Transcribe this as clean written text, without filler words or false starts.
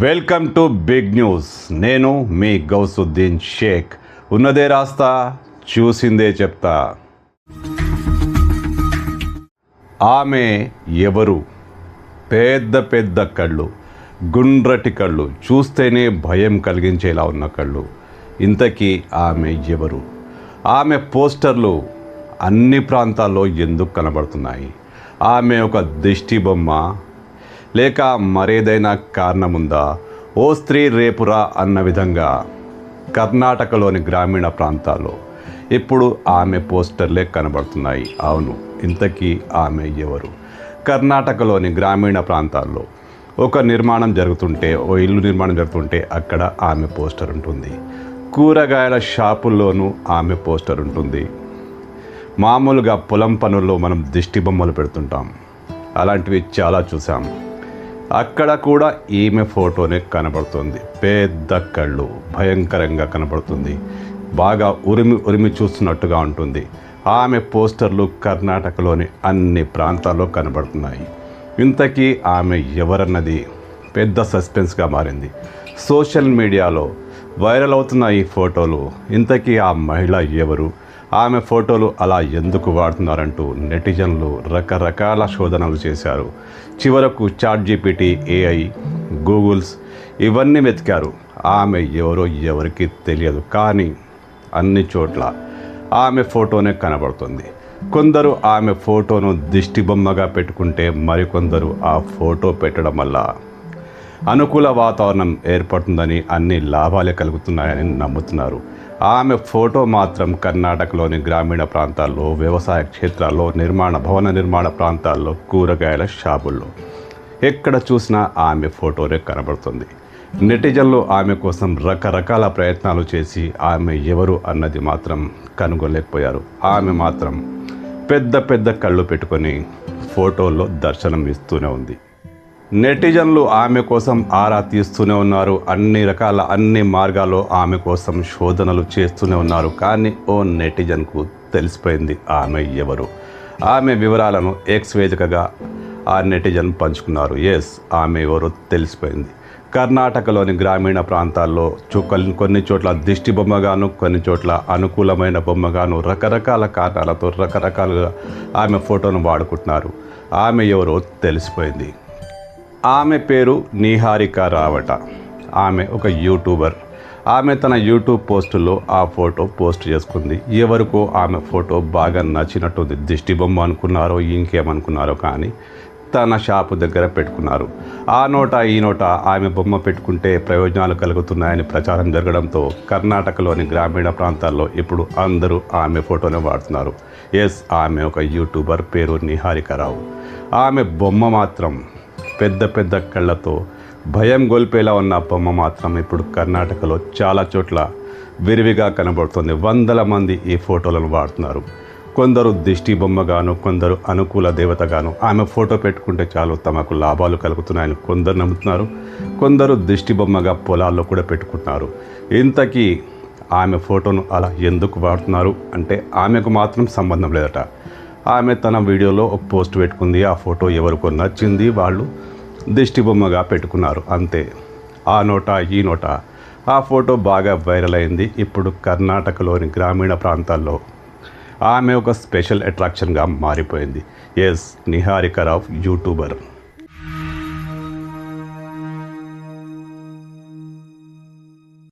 Welcome to big news. నేను మీ గౌసుద్దీన్ షేక్. ఉన్నదే రాస్తా, చూసిందే చెప్తా. ఆమె ఎవరు? పెద్ద పెద్ద కళ్ళు, గుండ్రటి కళ్ళు, చూస్తేనే భయం కలిగించేలా ఉన్న కళ్ళు. ఇంతకీ ఆమె ఎవరు? ఆమె పోస్టర్లు అన్ని ప్రాంతాల్లో ఎందుకు కనబడుతున్నాయి? ఆమె ఒక దిష్టి బొమ్మ లేక మరేదైనా కారణముందా? ఓ స్త్రీ రేపురా అన్న విధంగా కర్ణాటకలోని గ్రామీణ ప్రాంతాల్లో ఇప్పుడు ఆమె పోస్టర్లే కనబడుతున్నాయి. అవును, ఇంతకీ ఆమె ఎవరు? కర్ణాటకలోని గ్రామీణ ప్రాంతాల్లో ఒక నిర్మాణం జరుగుతుంటే, ఓ ఇల్లు నిర్మాణం జరుగుతుంటే అక్కడ ఆమె పోస్టర్ ఉంటుంది. కూరగాయల షాపుల్లోనూ ఆమె పోస్టర్ ఉంటుంది. మామూలుగా పొలం పనుల్లో మనం దిష్టి బొమ్మలు పెడుతుంటాం, అలాంటివి చాలా చూసాం. అక్కడ కూడా ఈమె ఫోటోనే కనబడుతుంది. పెద్ద కళ్ళు, భయంకరంగా కనబడుతుంది. బాగా ఉరిమి చూస్తున్నట్టుగా ఉంటుంది. ఆమె పోస్టర్లు కర్ణాటకలోని అన్ని ప్రాంతాల్లో కనబడుతున్నాయి. ఇంతకీ ఆమె ఎవరన్నది పెద్ద సస్పెన్స్గా మారింది. సోషల్ మీడియాలో వైరల్ అవుతున్న ఈ ఫోటోలు, ఇంతకీ ఆ మహిళ ఎవరు? ఆమె ఫోటోలు అలా ఎందుకు వాడుతున్నారంటూ నెటిజన్లు రకరకాల శోధనలు చేశారు. చివరకు ChatGPT, AI, గూగుల్స్ ఇవన్నీ వెతికారు. ఆమె ఎవరో ఎవరికి తెలియదు, కానీ అన్ని చోట్ల ఆమె ఫోటోనే కనబడుతుంది. కొందరు ఆమె ఫోటోను దిష్టి బొమ్మగా పెట్టుకుంటే, మరికొందరు ఆ ఫోటో పెట్టడం వల్ల అనుకూల వాతావరణం ఏర్పడుతుందని, అన్ని లాభాలే కలుగుతున్నాయని నమ్ముతున్నారు. ఆమె ఫోటో మాత్రం కర్ణాటకలోని గ్రామీణ ప్రాంతాల్లో, వ్యవసాయ క్షేత్రాల్లో, భవన నిర్మాణ ప్రాంతాల్లో, కూరగాయల షాపుల్లో ఎక్కడ చూసినా ఆమె ఫోటోనే కనబడుతుంది. నెటిజన్లు ఆమె కోసం రకరకాల ప్రయత్నాలు చేసి ఆమె ఎవరు అన్నది మాత్రం కనుగొనలేకపోయారు. ఆమె మాత్రం పెద్ద పెద్ద కళ్ళు పెట్టుకొని ఫోటోల్లో దర్శనం ఇస్తూనే ఉంది. నెటిజన్లు ఆమె కోసం ఆరా తీస్తూనే ఉన్నారు. అన్ని మార్గాల్లో ఆమె కోసం శోధనలు చేస్తూనే ఉన్నారు. కానీ ఓ నెటిజన్కు తెలిసిపోయింది ఆమె ఎవరు. ఆమె వివరాలను ఎక్స్ వేదికగా ఆ నెటిజన్ పంచుకున్నారు. ఆమె ఎవరో తెలిసిపోయింది. కర్ణాటకలోని గ్రామీణ ప్రాంతాల్లో కొన్ని చోట్ల దిష్టి బొమ్మగాను, కొన్ని చోట్ల అనుకూలమైన బొమ్మగాను, రకరకాల కారణాలతో రకరకాలుగా ఆమె ఫోటోను వాడుకుంటున్నారు. ఆమె ఎవరో తెలిసిపోయింది. ఆమె పేరు నిహారిక రావట. ఆమె ఒక యూట్యూబర్. ఆమె తన యూట్యూబ్ పోస్టుల్లో ఆ ఫోటో పోస్ట్ చేసుకుంది. ఎవరికో ఆమె ఫోటో బాగా నచ్చినట్టుంది. దిష్టి బొమ్మ అనుకున్నారో ఇంకేమనుకున్నారో, కానీ తన షాపు దగ్గర పెట్టుకున్నారు. ఆ నోట ఈ నోట ఆమె బొమ్మ పెట్టుకుంటే ప్రయోజనాలు కలుగుతున్నాయని ప్రచారం జరగడంతో కర్ణాటకలోని గ్రామీణ ప్రాంతాల్లో ఇప్పుడు అందరూ ఆమె ఫోటోనే వాడుతున్నారు. ఆమె ఒక యూట్యూబర్, పేరు నిహారిక రావు. ఆమె బొమ్మ మాత్రం పెద్ద పెద్ద కళ్ళతో భయం గొల్పేలా ఉన్న బొమ్మ మాత్రం ఇప్పుడు కర్ణాటకలో చాలా చోట్ల విరివిగా కనబడుతుంది. వందల మంది ఈ ఫోటోలను వాడుతున్నారు. కొందరు దిష్టి బొమ్మగాను, కొందరు అనుకూల దేవతగాను ఆమె ఫోటో పెట్టుకుంటే చాలు తమకు లాభాలు కలుగుతున్నాయని కొందరు నమ్ముతున్నారు. కొందరు దిష్టి బొమ్మగా పొలాల్లో కూడా పెట్టుకుంటున్నారు. ఇంతకీ ఆమె ఫోటోను అలా ఎందుకు వాడుతున్నారు అంటే, ఆమెకు మాత్రం సంబంధం లేదట. ఆమె తన వీడియోలో ఒక పోస్ట్ పెట్టుకుంది. ఆ ఫోటో ఎవరికో నచ్చింది, వాళ్ళు దిష్టి బొమ్మగా పెట్టుకున్నారు, అంతే. ఆ నోట ఈ నోట ఆ ఫోటో బాగా వైరల్ అయింది. ఇప్పుడు కర్ణాటకలోని గ్రామీణ ప్రాంతాల్లో ఆమె ఒక స్పెషల్ అట్రాక్షన్గా మారిపోయింది. నిహారిక రావు యూట్యూబర్.